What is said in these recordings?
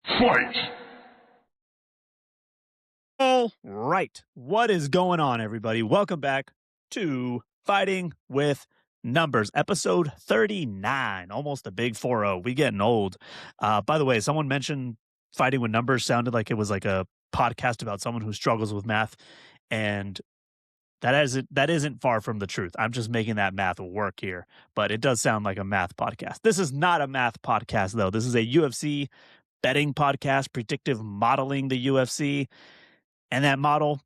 Fight! All right. What is going on, everybody? Welcome back to Fighting with Numbers, episode 39. Almost a big 4-0. We getting old. By the way, someone mentioned Fighting with Numbers sounded like it was like a podcast about someone who struggles with math, and that isn't far from the truth. I'm just making that math work here, but it does sound like a math podcast. This is not a math podcast, though. This is a UFC betting podcast, predictive modeling the UFC. And that model,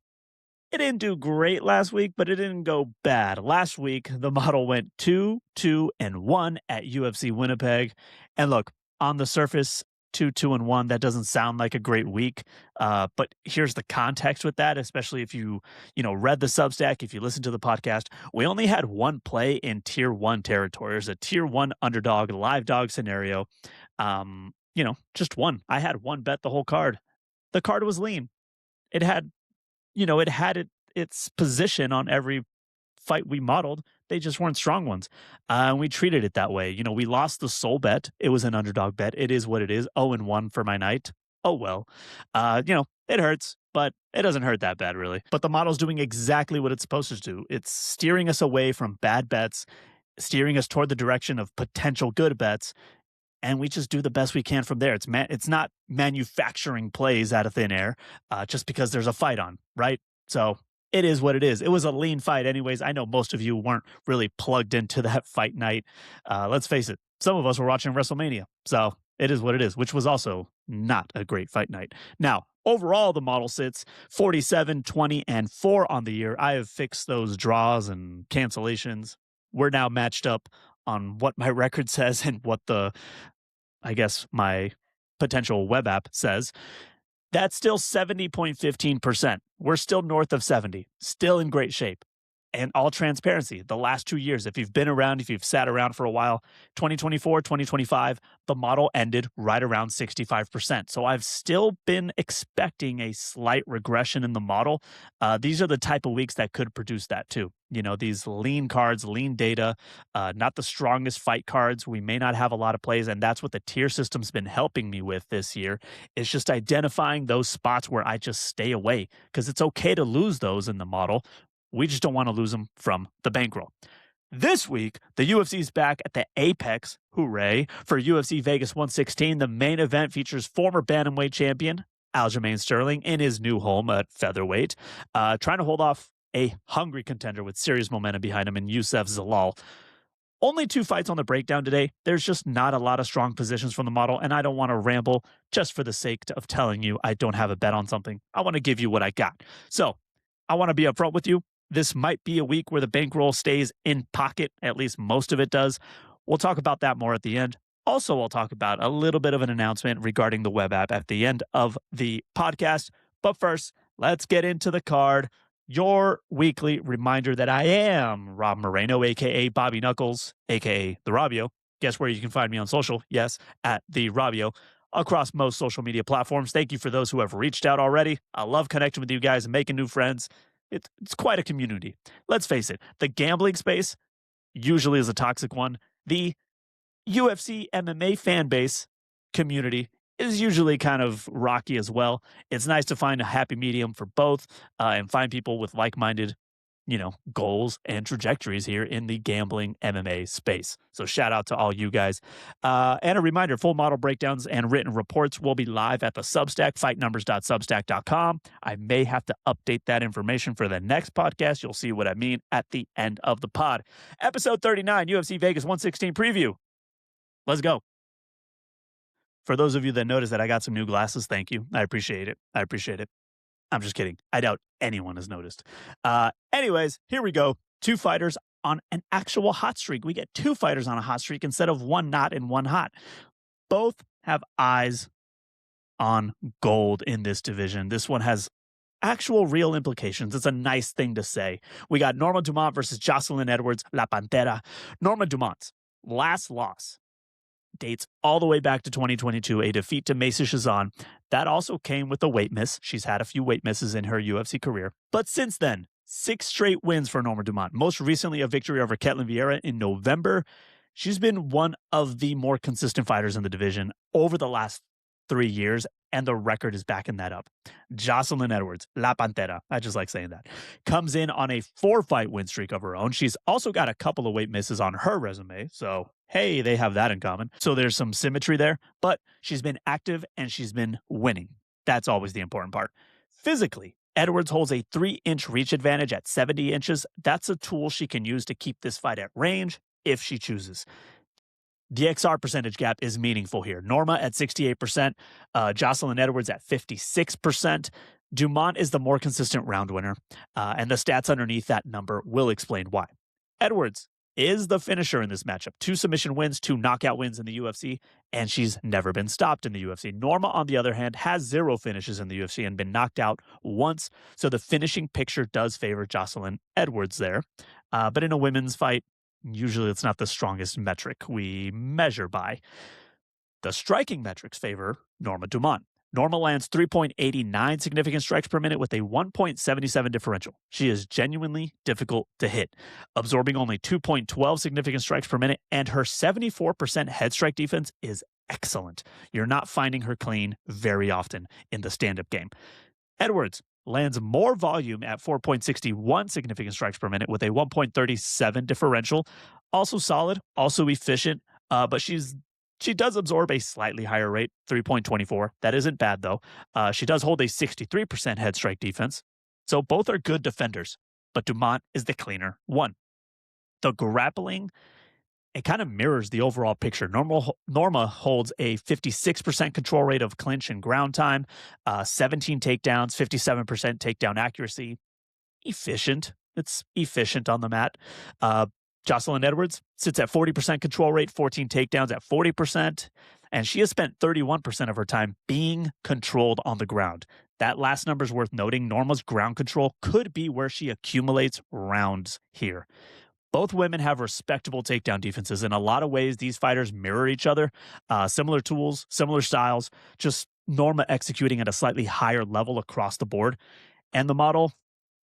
it didn't do great last week, but it didn't go bad. Last week, the model went 2-2-1 at UFC Winnipeg. And look, on the surface, 2-2-1, that doesn't sound like a great week. But here's the context with that, especially if you read the Substack, if you listen to the podcast. We only had one play in tier 1 territory. There's a tier 1 underdog, live dog scenario. Just one. I had one bet the whole card. The card was lean. It had, its position on every fight we modeled. They just weren't strong ones. And we treated it that way. We lost the sole bet. It was an underdog bet. It is what it is. 0-1 for my night. Oh, well. It hurts, but it doesn't hurt that bad, really. But the model's doing exactly what it's supposed to do. It's steering us away from bad bets, steering us toward the direction of potential good bets. And we just do the best we can from there. It's not manufacturing plays out of thin air just because there's a fight on, right? So it is what it is. It was a lean fight anyways. I know most of you weren't really plugged into that fight night. Let's face it, some of us were watching WrestleMania. So it is what it is, which was also not a great fight night. Now, overall, the model sits 47, 20, and 4 on the year. I have fixed those draws and cancellations. We're now matched up on what my record says and what my potential web app says. That's still 70.15%. We're still north of 70, still in great shape. And all transparency, the last 2 years, if you've been around, if you've sat around for a while, 2024, 2025, the model ended right around 65%. So I've still been expecting a slight regression in the model. These are the type of weeks that could produce that too. These lean cards, lean data, not the strongest fight cards. We may not have a lot of plays, and that's what the tier system's been helping me with this year. It's just identifying those spots where I just stay away, because it's okay to lose those in the model. We just don't want to lose them from the bankroll. This week, the UFC's back at the Apex, hooray, for UFC Vegas 116. The main event features former bantamweight champion Aljamain Sterling in his new home at featherweight, trying to hold off a hungry contender with serious momentum behind him in Youssef Zalal. Only 2 fights on the breakdown today. There's just not a lot of strong positions from the model, and I don't want to ramble just for the sake of telling you I don't have a bet on something. I want to give you what I got. So I want to be upfront with you. This might be a week where the bankroll stays in pocket. At least most of it does. We'll talk about that more at the end. Also, I'll talk about a little bit of an announcement regarding the web app at the end of the podcast. But first, let's get into the card. Your weekly reminder that I am Rob Moreno, a.k.a. Bobby Knuckles, a.k.a. The Robbio. Guess where you can find me on social? Yes, at The Robbio. Across most social media platforms. Thank you for those who have reached out already. I love connecting with you guys and making new friends. It's quite a community. Let's face it, the gambling space usually is a toxic one. The UFC MMA fan base community is usually kind of rocky as well. It's nice to find a happy medium for both and find people with like-minded goals and trajectories here in the gambling MMA space. So shout out to all you guys. And a reminder, full model breakdowns and written reports will be live at the Substack, fightnumbers.substack.com. I may have to update that information for the next podcast. You'll see what I mean at the end of the pod. Episode 39, UFC Vegas 116 preview. Let's go. For those of you that noticed that I got some new glasses, thank you. I appreciate it. I'm just kidding. I doubt anyone has noticed. Anyways, here we go. 2 fighters on an actual hot streak. We get 2 fighters on a hot streak instead of one not and one hot. Both have eyes on gold in this division. This one has actual real implications. It's a nice thing to say. We got Norma Dumont versus Joselyne Edwards, La Pantera. Norma Dumont's last loss dates all the way back to 2022, a defeat to Macy Chiasson. That also came with a weight miss. She's had a few weight misses in her UFC career. But since then, 6 straight wins for Norma Dumont. Most recently, a victory over Ketlen Vieira in November. She's been one of the more consistent fighters in the division over the last 3 years, and the record is backing that up. Joselyne Edwards, La Pantera, I just like saying that, comes in on a 4-fight win streak of her own. She's also got a couple of weight misses on her resume, so hey, they have that in common. So there's some symmetry there, but she's been active and she's been winning. That's always the important part. Physically, Edwards holds a 3-inch reach advantage at 70 inches. That's a tool she can use to keep this fight at range if she chooses. The XR percentage gap is meaningful here. Norma at 68%, Joselyne Edwards at 56%. Dumont is the more consistent round winner, and the stats underneath that number will explain why. Edwards is the finisher in this matchup. 2 submission wins, 2 knockout wins in the UFC, and she's never been stopped in the UFC. Norma, on the other hand, has 0 finishes in the UFC and been knocked out once, so the finishing picture does favor Joselyne Edwards there. But in a women's fight, usually it's not the strongest metric we measure by. The striking metrics favor Norma Dumont. Norma lands 3.89 significant strikes per minute with a 1.77 differential. She is genuinely difficult to hit, absorbing only 2.12 significant strikes per minute, and her 74% head strike defense is excellent. You're not finding her clean very often in the stand-up game. Edwards lands more volume at 4.61 significant strikes per minute with a 1.37 differential. Also solid, also efficient, but she does absorb a slightly higher rate, 3.24. That isn't bad, though. She does hold a 63% head strike defense. So both are good defenders, but Dumont is the cleaner one. The grappling, it kind of mirrors the overall picture. Norma holds a 56% control rate of clinch and ground time, 17 takedowns, 57% takedown accuracy. Efficient. It's efficient on the mat. Joselyne Edwards sits at 40% control rate, 14 takedowns at 40%, and she has spent 31% of her time being controlled on the ground. That last number is worth noting. Norma's ground control could be where she accumulates rounds here. Both women have respectable takedown defenses. In a lot of ways, these fighters mirror each other. Similar tools, similar styles, just Norma executing at a slightly higher level across the board. And the model,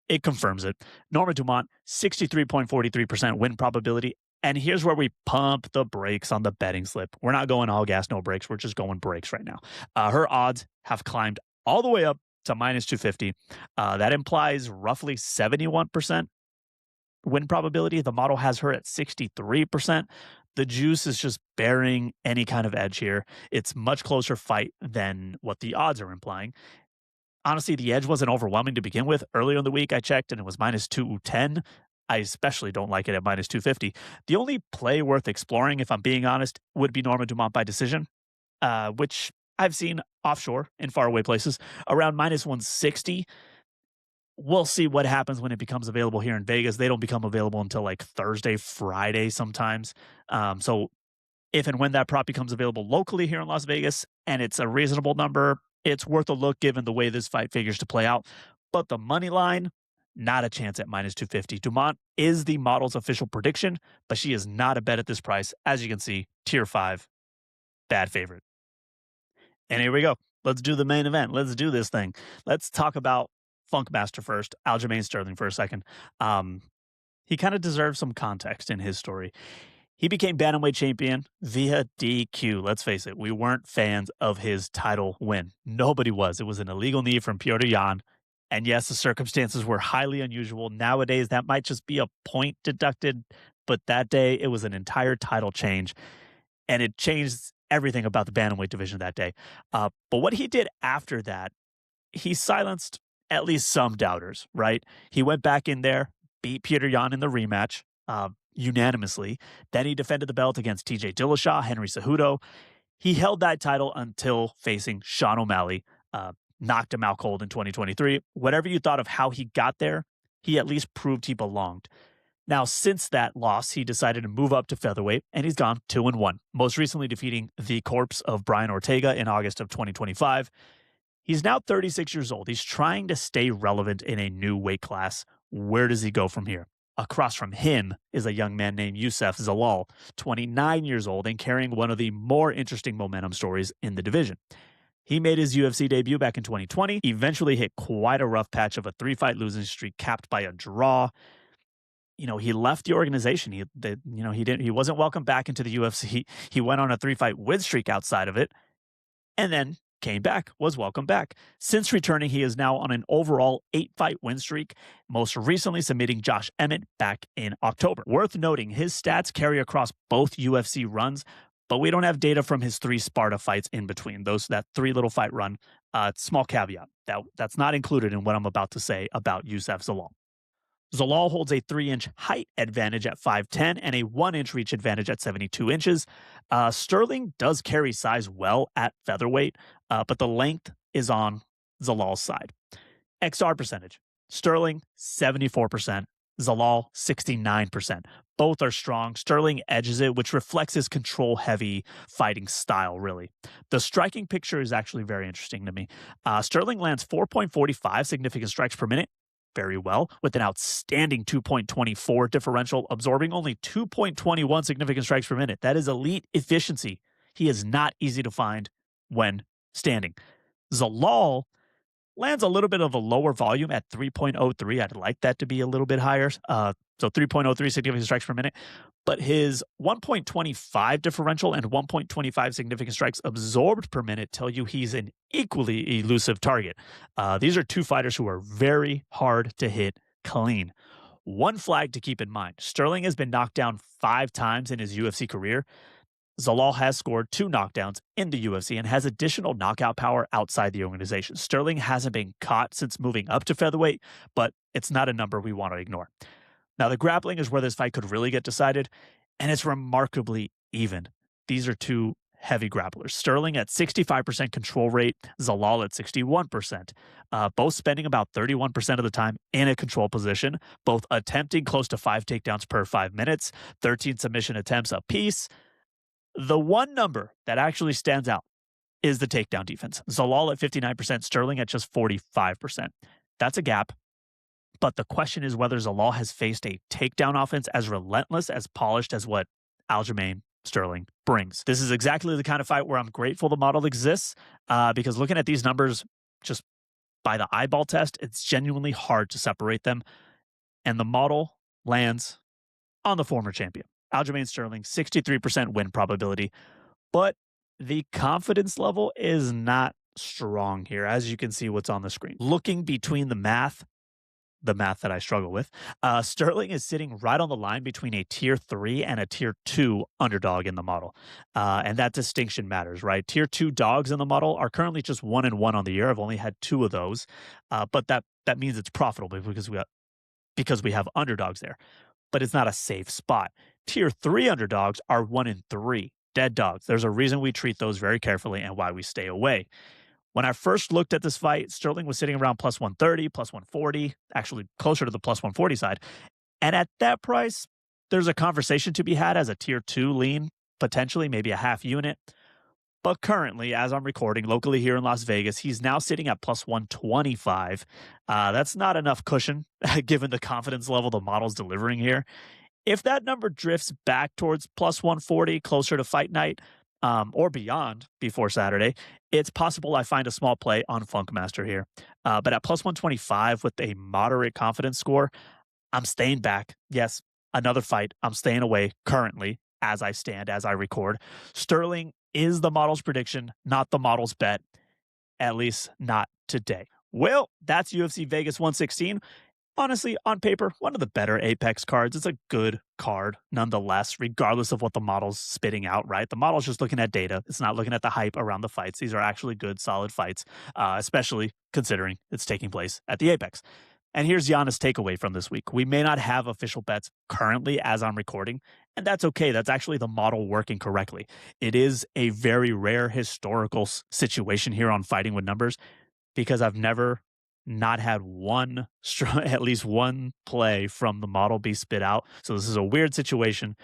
it confirms it. Norma Dumont, 63.43% win probability. And here's where we pump the brakes on the betting slip. We're not going all gas, no brakes. We're just going brakes right now. Her odds have climbed all the way up to minus 250. That implies roughly 71% win probability. The model has her at 63%. The juice is just bearing any kind of edge here. It's much closer fight than what the odds are implying. Honestly, the edge wasn't overwhelming to begin with. Earlier in the week, I checked, and it was minus 210. I especially don't like it at minus 250. The only play worth exploring, if I'm being honest, would be Norma Dumont by decision, which I've seen offshore in faraway places around minus 160. We'll see what happens when it becomes available here in Vegas. They don't become available until like Thursday, Friday sometimes. So if and when that prop becomes available locally here in Las Vegas and it's a reasonable number, it's worth a look given the way this fight figures to play out. But the money line, not a chance at minus 250. Dumont is the model's official prediction, but she is not a bet at this price. As you can see, tier 5, bad favorite. And here we go. Let's do the main event. Let's do this thing. Let's talk about Funkmaster first, Aljamain Sterling for a second. He kind of deserves some context in his story. He became bantamweight champion via DQ. Let's face it, we weren't fans of his title win. Nobody was. It was an illegal knee from Petr Yan. And yes, the circumstances were highly unusual. Nowadays, that might just be a point deducted. But that day, it was an entire title change. And it changed everything about the bantamweight division that day. But what he did after that, he silenced at least some doubters, right? He went back in there, beat Petr Yan in the rematch, unanimously. Then he defended the belt against TJ Dillashaw, Henry Cejudo. He held that title until facing Sean O'Malley, knocked him out cold in 2023. Whatever you thought of how he got there, he at least proved he belonged. Now, since that loss, he decided to move up to featherweight, and he's gone 2-1, most recently defeating the corpse of Brian Ortega in August of 2025. He's now 36 years old. He's trying to stay relevant in a new weight class. Where does he go from here? Across from him is a young man named Youssef Zalal, 29 years old and carrying one of the more interesting momentum stories in the division. He made his UFC debut back in 2020, eventually hit quite a rough patch of a 3-fight losing streak capped by a draw. He left the organization. He wasn't welcome back into the UFC. He went on a 3-fight win streak outside of it and then came back, was welcome back. Since returning, he is now on an overall 8-fight win streak, most recently submitting Josh Emmett back in October. Worth noting, his stats carry across both UFC runs, but we don't have data from his 3 Sparta fights in between. That 3 little fight run, small caveat. That's not included in what I'm about to say about Youssef Zalal. Zalal holds a 3-inch height advantage at 5'10 and a 1-inch reach advantage at 72 inches. Sterling does carry size well at featherweight, but the length is on Zalal's side. XR percentage. Sterling, 74%. Zalal, 69%. Both are strong. Sterling edges it, which reflects his control-heavy fighting style, really. The striking picture is actually very interesting to me. Sterling lands 4.45 significant strikes per minute, very well, with an outstanding 2.24 differential, absorbing only 2.21 significant strikes per minute. That is elite efficiency. He is not easy to find when standing. Zalal lands a little bit of a lower volume at 3.03. I'd like that to be a little bit higher. So 3.03 significant strikes per minute. But his 1.25 differential and 1.25 significant strikes absorbed per minute tell you he's an equally elusive target. These are 2 fighters who are very hard to hit clean. One flag to keep in mind. Sterling has been knocked down 5 times in his UFC career. Zalal has scored 2 knockdowns in the UFC and has additional knockout power outside the organization. Sterling hasn't been caught since moving up to featherweight, but it's not a number we want to ignore. Now, the grappling is where this fight could really get decided, and it's remarkably even. These are 2 heavy grapplers. Sterling at 65% control rate, Zalal at 61%, both spending about 31% of the time in a control position, both attempting close to 5 takedowns per 5 minutes, 13 submission attempts apiece. The one number that actually stands out is the takedown defense. Zalal at 59%, Sterling at just 45%. That's a gap. But the question is whether Zalal has faced a takedown offense as relentless, as polished as what Aljamain Sterling brings. This is exactly the kind of fight where I'm grateful the model exists, because looking at these numbers just by the eyeball test, it's genuinely hard to separate them. And the model lands on the former champion. Aljamain Sterling, 63% win probability, but the confidence level is not strong here, as you can see what's on the screen. Looking between the math that I struggle with, Sterling is sitting right on the line between a tier 3 and a tier 2 underdog in the model. And that distinction matters, right? Tier 2 dogs in the model are currently just 1-1 on the year. I've only had 2 of those, but that means it's profitable because we have underdogs there. But it's not a safe spot. Tier 3 underdogs are 1-3, dead dogs. There's a reason we treat those very carefully and why we stay away. When I first looked at this fight, Sterling was sitting around plus 130, plus 140, actually closer to the plus 140 side. And at that price, there's a conversation to be had as a tier 2 lean, potentially maybe a half unit. But currently, as I'm recording locally here in Las Vegas, he's now sitting at plus 125. That's not enough cushion given the confidence level the model's delivering here. If that number drifts back towards plus 140, closer to fight night, or beyond before Saturday, it's possible I find a small play on Funkmaster here. But at plus 125 with a moderate confidence score, I'm staying back. Yes, another fight. I'm staying away currently as I stand, as I record. Sterling is the model's prediction, not the model's bet, at least not today. Well, that's UFC Vegas 116. Honestly, on paper, one of the better Apex cards. It's a good card, nonetheless, regardless of what the model's spitting out, right? The model's just looking at data. It's not looking at the hype around the fights. These are actually good, solid fights, especially considering it's taking place at the Apex. And here's Giannis' takeaway from this week. We may not have official bets currently as I'm recording, and that's okay. That's actually the model working correctly. It is a very rare historical situation here on Fighting with Numbers, because I've never not had at least one play from the model be spit out. So this is a weird situation.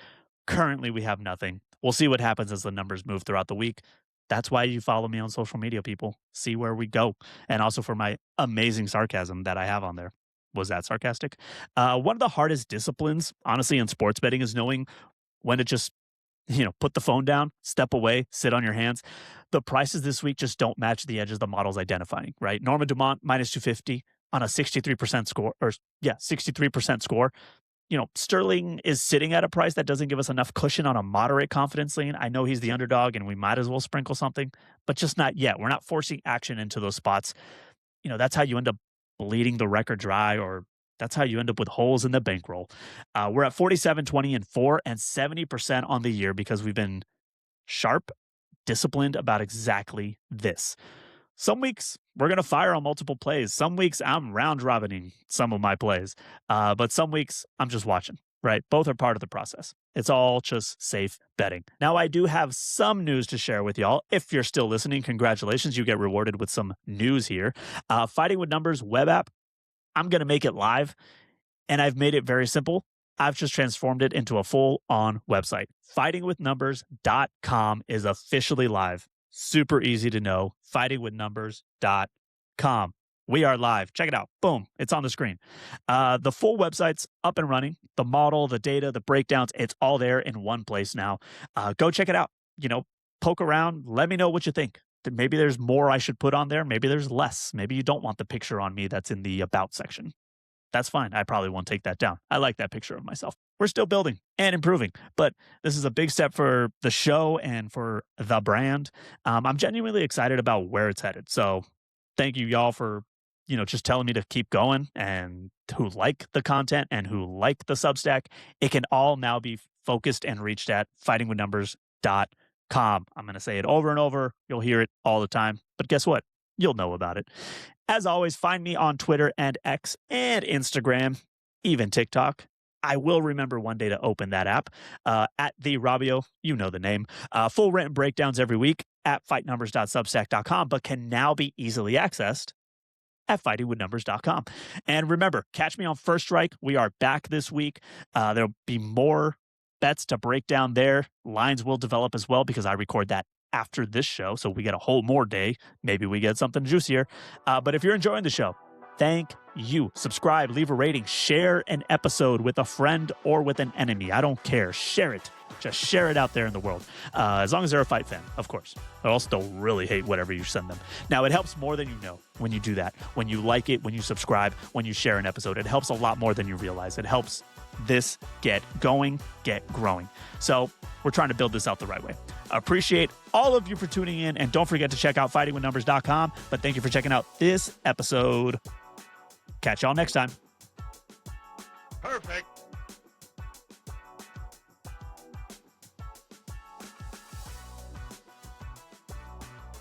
Currently, we have nothing. We'll see what happens as the numbers move throughout the week. That's why you follow me on social media, people. See where we go. And also for my amazing sarcasm that I have on there. Was that sarcastic? One of the hardest disciplines, honestly, in sports betting is knowing when to just put the phone down, step away, sit on your hands. The prices this week just don't match the edges the model's identifying, right? Norma Dumont, minus 250 on a 63% score, 63% score. Sterling is sitting at a price that doesn't give us enough cushion on a moderate confidence lean. I know he's the underdog and we might as well sprinkle something, but just not yet. We're not forcing action into those spots. That's how you end up bleeding the record dry, or that's how you end up with holes in the bankroll. We're at 47, 20, and 4 and 70% on the year because we've been sharp, disciplined about exactly this. Some weeks we're going to fire on multiple plays. Some weeks I'm round robining some of my plays, but some weeks I'm just watching, right? Both are part of the process. It's all just safe betting. Now, I do have some news to share with y'all. If you're still listening, congratulations. You get rewarded with some news here. Fighting with Numbers web app, I'm going to make it live, and I've made it very simple. I've just transformed it into a full-on website. Fightingwithnumbers.com is officially live. Super easy to know. Fightingwithnumbers.com. We are live. Check it out. Boom. It's on the screen. The full website's up and running. The model, the data, the breakdowns, it's all there in one place now. Go check it out. Poke around. Let me know what you think. Maybe there's more I should put on there. Maybe there's less. Maybe you don't want the picture on me that's in the About section. That's fine. I probably won't take that down. I like that picture of myself. We're still building and improving, but this is a big step for the show and for the brand. I'm genuinely excited about where it's headed. So thank you, y'all, for, just telling me to keep going, and who like the content and who like the Substack. It can all now be focused and reached at fightingwithnumbers.com. I'm going to say it over and over. You'll hear it all the time, but guess what? You'll know about it. As always, find me on Twitter and X and Instagram, even TikTok. I will remember one day to open that app. At the Rabio, you know the name. Full written breakdowns every week at fightnumbers.substack.com, but can now be easily accessed at fightingwithnumbers.com. And remember, catch me on First Strike. We are back this week. There'll be more bets to break down there. Lines will develop as well because I record that after this show, so we get a whole more day. Maybe we get something juicier. But if you're enjoying the show, thank you. Subscribe, leave a rating, share an episode with a friend or with an enemy. I don't care. Share it. Just share it out there in the world. As long as they're a fight fan, of course. I also don't really hate whatever you send them. Now, it helps more than you know when you do that. When you like it, when you subscribe, when you share an episode. It helps a lot more than you realize. It helps this get going, get growing. So we're trying to build this out the right way. I appreciate all of you for tuning in, and don't forget to check out fightingwithnumbers.com. But thank you for checking out this episode. Catch y'all next time. Perfect.